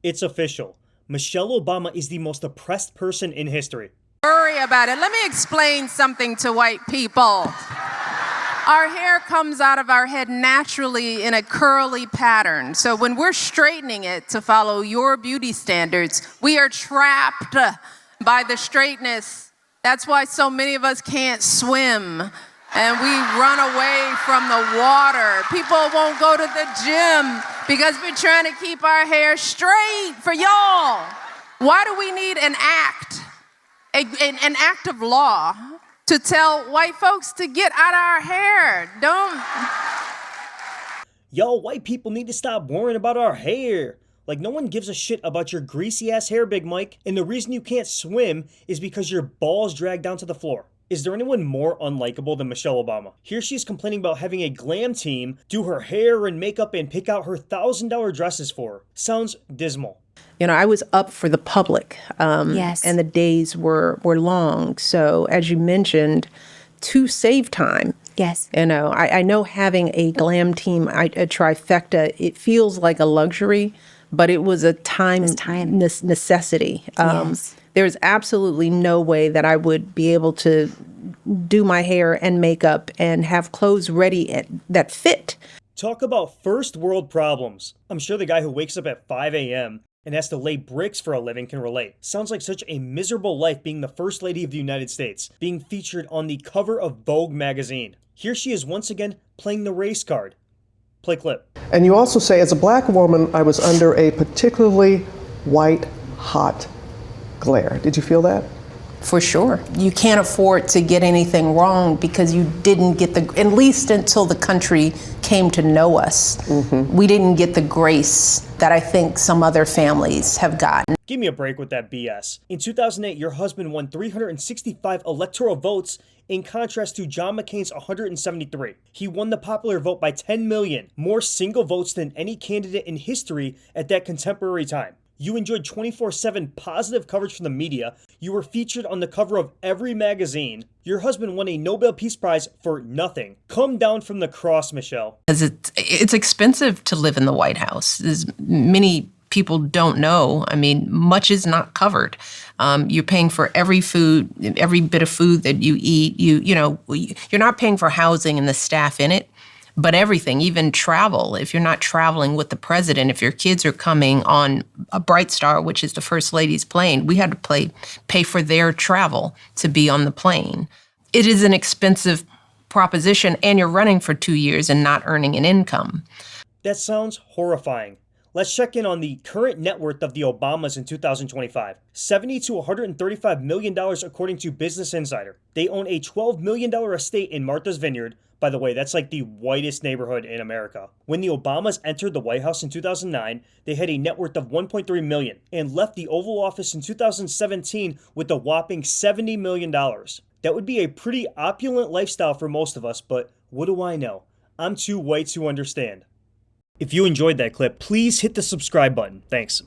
It's official. Michelle Obama is the most oppressed person in history. Worry about it. Let me explain something to white people. Our hair comes out of our head naturally in a curly pattern. So when we're straightening it to follow your beauty standards, we are trapped by the straightness. That's why so many of us can't swim and we run away from the water. People won't go to the gym because we're trying to keep our hair straight for y'all. Why do we need an act, an act of law to tell white folks to get out of our hair? Don't. Y'all white people need to stop worrying about our hair. Like, no one gives a shit about your greasy ass hair, Big Mike. And the reason you can't swim is because your balls drag down to the floor. Is there anyone more unlikable than Michelle Obama? Here she is complaining about having a glam team do her hair and makeup and pick out her $1,000 dresses for her. Sounds dismal. You know, I was up for the public, Yes. and the days were long. So, as you mentioned, to save time, Yes. you know, I know having a glam team, a trifecta, it feels like a luxury, but it was a time, necessity. Yes. There's absolutely no way that I would be able to do my hair and makeup and have clothes ready that fit. Talk about first world problems. I'm sure the guy who wakes up at 5 a.m. and has to lay bricks for a living can relate. Sounds like such a miserable life being the First Lady of the United States, being featured on the cover of Vogue magazine. Here she is once again playing the race card. Play clip. And you also say, as a black woman, I was under a particularly white hot glare. Did you feel that? For sure. You can't afford to get anything wrong because you didn't get at least until the country came to know us, we didn't get the grace that I think some other families have gotten. Give me a break with that BS. In 2008, your husband won 365 electoral votes in contrast to John McCain's 173. He won the popular vote by 10 million, more single votes than any candidate in history at that contemporary time. You enjoyed 24/7 positive coverage from the media. You were featured on the cover of every magazine. Your husband won a Nobel Peace Prize for nothing. Come down from the cross, Michelle. It's expensive to live in the White House. As many people don't know, I mean, much is not covered. You're paying for every bit of food that you eat. You're not paying for housing and the staff in it. But everything, even travel, if you're not traveling with the president, if your kids are coming on a Bright Star, which is the First Lady's plane, we had to pay for their travel to be on the plane. It is an expensive proposition, and you're running for 2 years and not earning an income. That sounds horrifying. Let's check in on the current net worth of the Obamas in 2025. $70 to $135 million according to Business Insider. They own a $12 million estate in Martha's Vineyard. By the way, that's like the whitest neighborhood in America. When the Obamas entered the White House in 2009, they had a net worth of $1.3 million and left the Oval Office in 2017 with a whopping $70 million. That would be a pretty opulent lifestyle for most of us, but what do I know? I'm too white to understand. If you enjoyed that clip, please hit the subscribe button. Thanks.